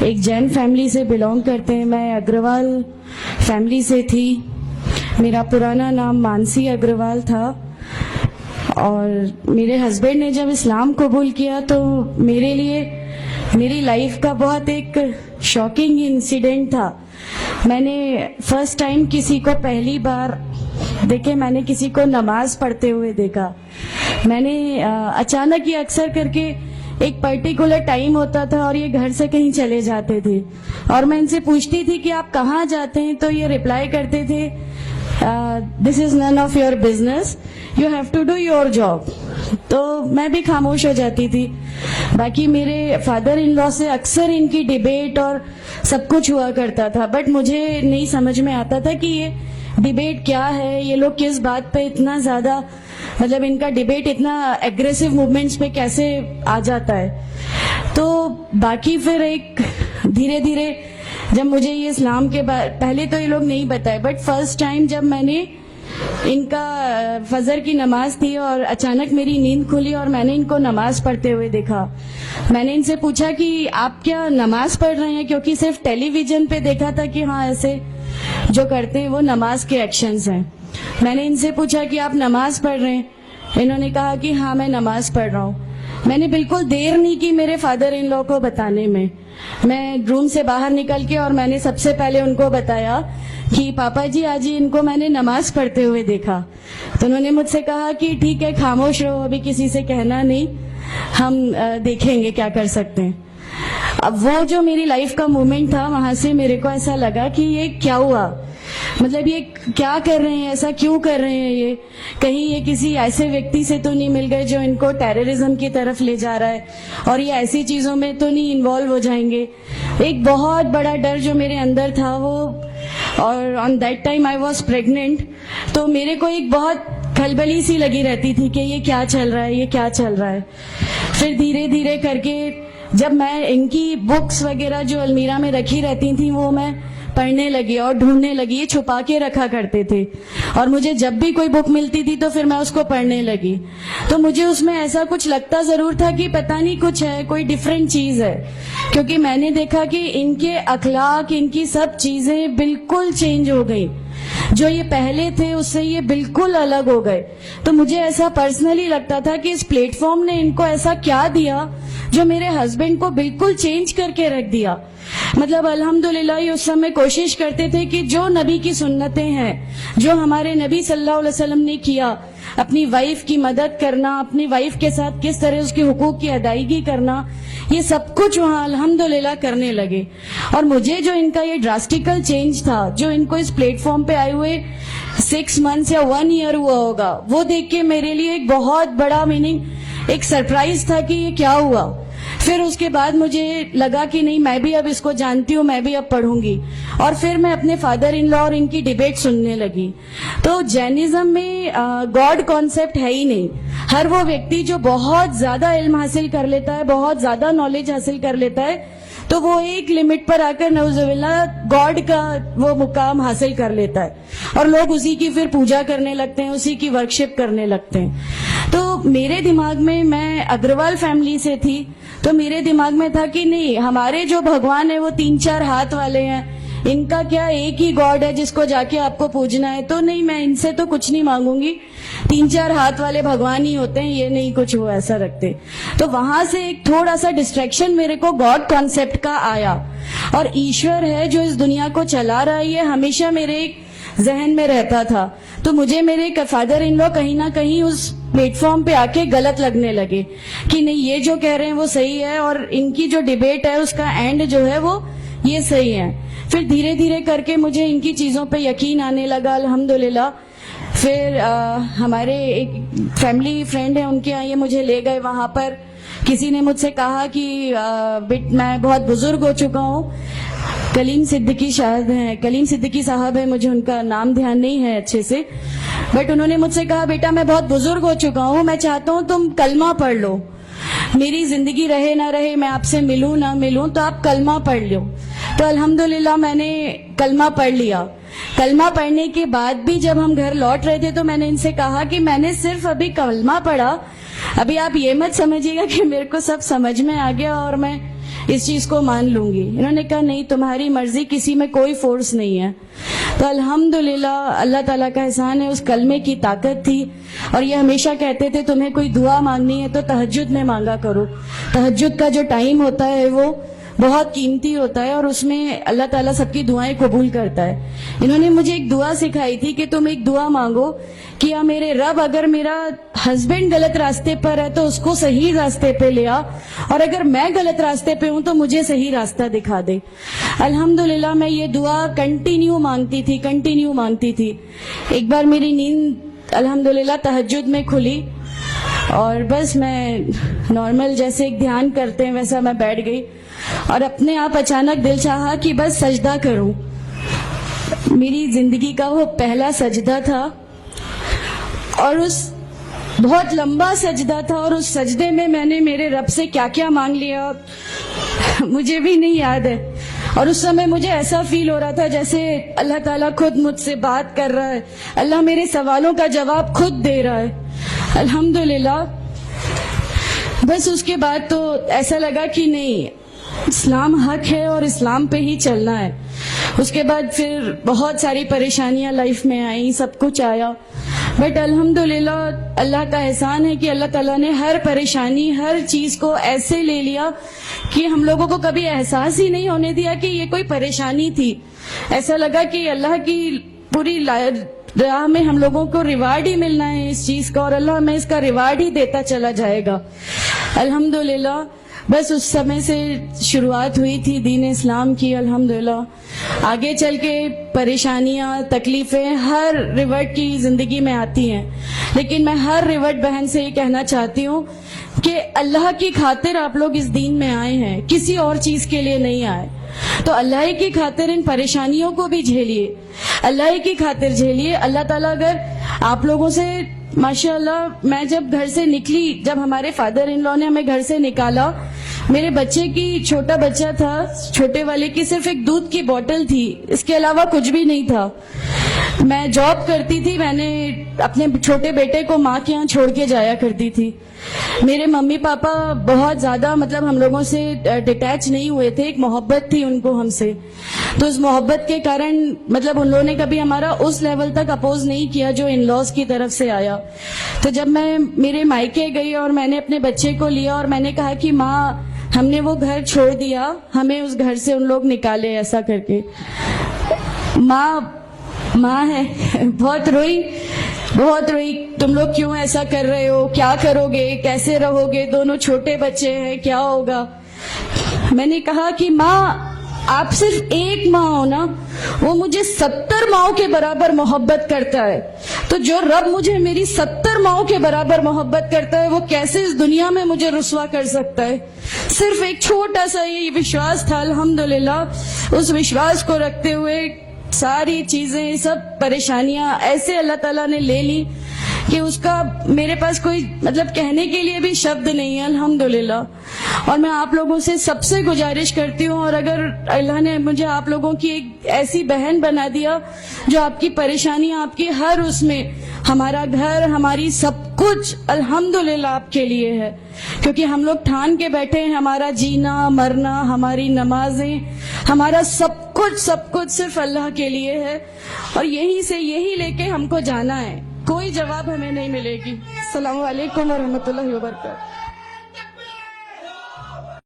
ایک جین فیملی سے بلانگ کرتے ہیں. میں اگروال فیملی سے تھی. میرا پرانا نام مانسی اگروال تھا, اور میرے ہسبینڈ نے جب اسلام قبول کیا تو میرے لیے میری لائف کا بہت ایک شاکنگ انسیڈنٹ تھا. میں نے فرسٹ ٹائم کسی کو پہلی بار دیکھے, میں نے کسی کو نماز پڑھتے ہوئے دیکھا. میں نے اچانک یہ اکثر کر کے ایک پرٹیکولر ٹائم ہوتا تھا اور یہ گھر سے کہیں چلے جاتے تھے, اور میں ان سے پوچھتی تھی کہ آپ کہاں جاتے ہیں, تو یہ ریپلائی کرتے تھے this is none of your business, you have to do your job. تو میں بھی خاموش ہو جاتی تھی. باقی میرے فادر ان لا سے اکثر ان کی ڈیبیٹ اور سب کچھ ہوا کرتا تھا, بٹ مجھے نہیں سمجھ میں آتا تھا کہ یہ ڈیبیٹ کیا ہے, یہ لوگ کس بات پہ اتنا زیادہ, مطلب ان کا ڈیبیٹ اتنا ایگریسو موومنٹس پہ کیسے آ جاتا ہے. تو باقی پھر ایک دھیرے دھیرے جب مجھے یہ اسلام کے پہلے تو یہ لوگ نہیں بتائے, بٹ فرسٹ ٹائم جب میں نے ان کا فجر کی نماز تھی اور اچانک میری نیند کھلی اور میں نے ان کو نماز پڑھتے ہوئے دیکھا. میں نے ان سے پوچھا کہ آپ کیا نماز پڑھ رہے ہیں, کیونکہ صرف ٹیلی ویژن پہ دیکھا تھا کہ ہاں ایسے جو کرتے ہیں وہ نماز کے ایکشنز ہیں. میں نے ان سے پوچھا کہ آپ نماز پڑھ رہے ہیں, انہوں نے کہا کہ ہاں میں نماز پڑھ رہا ہوں. میں نے بالکل دیر نہیں کی میرے فادر ان لا کو بتانے میں. میں روم سے باہر نکل کے اور میں نے سب سے پہلے ان کو بتایا کہ پاپا جی آج ان کو میں نے نماز پڑھتے ہوئے دیکھا. تو انہوں نے مجھ سے کہا کہ ٹھیک ہے خاموش رہو, ابھی کسی سے کہنا نہیں, ہم دیکھیں گے کیا کر سکتے ہیں. اب وہ جو میری لائف کا مومنٹ تھا, وہاں سے میرے کو ایسا لگا کہ یہ کیا ہوا, مطلب یہ کیا کر رہے ہیں, ایسا کیوں کر رہے ہیں, یہ کہیں یہ کسی ایسے ویکتی سے تو نہیں مل گئے جو ان کو ٹیررزم کی طرف لے جا رہا ہے, اور یہ ایسی چیزوں میں تو نہیں انوالو ہو جائیں گے. ایک بہت بڑا ڈر جو میرے اندر تھا وہ, اور on that time I was pregnant, تو میرے کو ایک بہت کھلبلی سی لگی رہتی تھی کہ یہ کیا چل رہا ہے, یہ کیا چل رہا ہے. پھر دھیرے دھیرے کر کے جب میں ان کی بکس وغیرہ جو المیرا میں رکھی رہتی تھیں وہ میں پڑھنے لگی اور ڈھونڈنے لگی. یہ چھپا کے رکھا کرتے تھے, اور مجھے جب بھی کوئی بک ملتی تھی تو پھر میں اس کو پڑھنے لگی. تو مجھے اس میں ایسا کچھ لگتا ضرور تھا کہ پتہ نہیں کچھ ہے, کوئی ڈفرینٹ چیز ہے, کیونکہ میں نے دیکھا کہ ان کے اخلاق, ان کی سب چیزیں بالکل چینج ہو گئی. جو یہ پہلے تھے اس سے یہ بالکل الگ ہو گئے. تو مجھے ایسا پرسنلی لگتا تھا کہ اس پلیٹ فارم نے ان کو ایسا کیا دیا جو میرے ہسبینڈ کو بالکل چینج کر کے رکھ دیا. مطلب الحمدللہ یہ اس سمے کوشش کرتے تھے کہ جو نبی کی سنتیں ہیں, جو ہمارے نبی صلی اللہ علیہ وسلم نے کیا, اپنی وائف کی مدد کرنا, اپنی وائف کے ساتھ کس طرح اس کے حقوق کی ادائیگی کرنا, یہ سب کچھ وہاں الحمدللہ کرنے لگے. اور مجھے جو ان کا یہ ڈراسٹیکل چینج تھا, جو ان کو اس پلیٹ فارم پہ آئے ہوئے 6 months یا 1 year ہوا ہوگا, وہ دیکھ کے میرے لیے ایک بہت بڑا ایک سرپرائز تھا کہ یہ کیا ہوا. پھر اس کے بعد مجھے لگا کہ نہیں, میں بھی اب اس کو جانتی ہوں, میں بھی اب پڑھوں گی. اور پھر میں اپنے فادر ان لا اور ان کی ڈیبیٹ سننے لگی. تو جینزم میں گاڈ کانسیپٹ ہے ہی نہیں. ہر وہ ویکتی جو بہت زیادہ علم حاصل کر لیتا ہے, بہت زیادہ نالج حاصل کر لیتا ہے, تو وہ ایک لمٹ پر آ کر نعوذ باللہ گاڈ کا وہ مقام حاصل کر لیتا ہے, اور لوگ اسی کی پھر پوجا کرنے لگتے ہیں, اسی کی ورشپ کرنے لگتے ہیں. تو میرے دماغ میں اگروال فیملی سے تھی, تو میرے دماغ میں تھا کہ نہیں, ہمارے جو بھگوان ہیں وہ 3-4 ہاتھ والے ہیں, ان کا کیا ایک ہی گاڈ ہے جس کو جا کے آپ کو پوجنا ہے. تو نہیں, میں ان سے تو کچھ نہیں مانگوں گی, 3-4 ہاتھ والے بھگوان ہی ہوتے ہیں, یہ نہیں کچھ وہ ایسا رکھتے. تو وہاں سے ایک تھوڑا سا ڈسٹریکشن میرے کو گاڈ کانسیپٹ کا آیا, اور ایشور ہے جو اس دنیا کو چلا رہا ہے, یہ ہمیشہ میرے ایک ذہن میں رہتا تھا. تو مجھے میرے فادر ان لا کہیں نہ کہیں اس پلیٹ فارم پہ آ کے غلط لگنے لگے کہ نہیں, یہ جو کہہ رہے ہیں وہ صحیح ہے, اور ان کی جو ڈیبیٹ ہے اس کا اینڈ جو ہے وہ یہ صحیح ہے. پھر دھیرے دھیرے کر کے مجھے ان کی چیزوں پہ یقین آنے لگا الحمدللہ. پھر ہمارے ایک فیملی فرینڈ ہیں, ان کے یہاں یہ مجھے لے گئے. وہاں پر کسی نے مجھ سے کہا کہ میں بہت بزرگ ہو چکا ہوں, کلیم صدیقی صاحب ہیں, مجھے ان کا نام دھیان نہیں ہے اچھے سے, بٹ انہوں نے مجھ سے کہا بیٹا میں بہت بزرگ ہو چکا ہوں, میں چاہتا ہوں تم کلمہ پڑھ لو, میری زندگی رہے نہ رہے, میں آپ سے ملوں نہ ملوں, تو آپ کلمہ پڑھ لو. تو الحمدللہ میں نے کلمہ پڑھ لیا. کلمہ پڑھنے کے بعد بھی جب ہم گھر لوٹ رہے تھے تو میں نے ان سے کہا کہ میں نے صرف ابھی کلمہ پڑھا, ابھی آپ یہ مت سمجھیے گا کہ میرے کو سب سمجھ میں آ گیا اور میں اس چیز کو مان لوں گی. انہوں نے کہا نہیں, تمہاری مرضی, کسی میں کوئی فورس نہیں ہے. تو الحمدللہ اللہ تعالیٰ کا احسان ہے, اس کلمے کی طاقت تھی. اور یہ ہمیشہ کہتے تھے تمہیں کوئی دعا مانگنی ہے تو تہجد میں مانگا کرو. تہجد کا جو ٹائم ہوتا ہے وہ بہت قیمتی ہوتا ہے اور اس میں اللہ تعالیٰ سب کی دعائیں قبول کرتا ہے. انہوں نے مجھے ایک دعا سکھائی تھی کہ تم ایک دعا مانگو کہ یا میرے رب, اگر میرا ہسبینڈ غلط راستے پر ہے تو اس کو صحیح راستے پہ لے آ, اور اگر میں غلط راستے پہ ہوں تو مجھے صحیح راستہ دکھا دے. الحمدللہ میں یہ دعا کنٹینیو مانگتی تھی. ایک بار میری نیند الحمدللہ تہجد میں کھلی اور بس میں نارمل جیسے ایک دھیان کرتے ہیں ویسا میں بیٹھ گئی اور اپنے آپ اچانک دل چاہا کہ بس سجدہ کروں. میری زندگی کا وہ پہلا سجدہ تھا اور اس بہت لمبا سجدہ تھا, اور اس سجدے میں نے میرے رب سے کیا کیا مانگ لیا مجھے بھی نہیں یاد ہے. اور اس سمے مجھے ایسا فیل ہو رہا تھا جیسے اللہ تعالیٰ خود مجھ سے بات کر رہا ہے, اللہ میرے سوالوں کا جواب خود دے رہا ہے. الحمدللہ بس اس کے بعد تو ایسا لگا کہ نہیں, اسلام حق ہے اور اسلام پہ ہی چلنا ہے. اس کے بعد پھر بہت ساری پریشانیاں لائف میں آئیں, سب کچھ آیا, بٹ الحمدللہ اللہ کا احسان ہے کہ اللہ تعالیٰ نے ہر پریشانی, ہر چیز کو ایسے لے لیا کہ ہم لوگوں کو کبھی احساس ہی نہیں ہونے دیا کہ یہ کوئی پریشانی تھی. ایسا لگا کہ اللہ کی پوری راہ میں ہم لوگوں کو ریوارڈ ہی ملنا ہے اس چیز کا, اور اللہ ہمیں اس کا ریوارڈ ہی دیتا چلا جائے گا. الحمدللہ بس اس سمے سے شروعات ہوئی تھی دین اسلام کی. الحمدللہ آگے چل کے پریشانیاں, تکلیفیں ہر ریورٹ کی زندگی میں آتی ہیں, لیکن میں ہر ریورٹ بہن سے یہ کہنا چاہتی ہوں کہ اللہ کی خاطر آپ لوگ اس دین میں آئے ہیں, کسی اور چیز کے لیے نہیں آئے. تو اللہ کی خاطر ان پریشانیوں کو بھی جھیلیے, اللہ کی خاطر جھیلیے. اللہ تعالیٰ اگر آپ لوگوں سے, ماشاءاللہ میں جب گھر سے نکلی, جب ہمارے فادر ان لا نے ہمیں گھر سے نکالا, میرے بچے کی, چھوٹا بچہ تھا, چھوٹے والے کی صرف ایک دودھ کی بوتل تھی, اس کے علاوہ کچھ بھی نہیں تھا. میں جاب کرتی تھی, میں نے اپنے چھوٹے بیٹے کو ماں کے یہاں چھوڑ کے جایا کرتی تھی. میرے ممی پاپا بہت زیادہ مطلب ہم لوگوں سے ڈیٹیچ نہیں ہوئے تھے, ایک محبت تھی ان کو ہم سے, تو اس محبت کے کارن مطلب ان لوگوں نے کبھی ہمارا اس لیول تک اپوز نہیں کیا جو ان لاز کی طرف سے آیا. تو جب میں میرے مائکے گئی اور میں نے اپنے بچے کو لیا اور میں نے کہا کہ ماں ہم نے وہ گھر چھوڑ دیا, ہمیں اس گھر سے ان لوگ نکالے, ایسا کر کے ماں ہے, بہت روئی, تم لوگ کیوں ایسا کر رہے ہو, کیا کرو گے, کیسے رہو گے, دونوں چھوٹے بچے ہیں, کیا ہوگا. میں نے کہا کہ ماں آپ صرف ایک ماں ہو نا, وہ مجھے 70 ماؤں کے برابر محبت کرتا ہے, تو جو رب مجھے میری 70 ماؤں کے برابر محبت کرتا ہے وہ کیسے اس دنیا میں مجھے رسوا کر سکتا ہے. صرف ایک چھوٹا سا یہ وشواس تھا. الحمدللہ اس وشواس کو رکھتے ہوئے ساری چیزیں, سب پریشانیاں ایسے اللہ تعالیٰ نے لے لی کہ اس کا میرے پاس کوئی مطلب کہنے کے لیے بھی شبد نہیں ہے. الحمدللہ. اور میں آپ لوگوں سے سب سے گزارش کرتی ہوں, اور اگر اللہ نے مجھے آپ لوگوں کی ایک ایسی بہن بنا دیا جو آپ کی پریشانیاں, آپ کی ہر اس میں, ہمارا گھر, ہماری سب کچھ الحمدللہ آپ کے لیے ہے, کیونکہ ہم لوگ ٹھان کے بیٹھے ہیں ہمارا جینا مرنا, ہماری نمازیں, ہمارا سب کچھ صرف اللہ کے لیے ہے, اور یہی لے کے ہم کو جانا ہے. کوئی جواب ہمیں نہیں ملے گی. السلام علیکم ورحمۃ اللہ وبرکاتہ.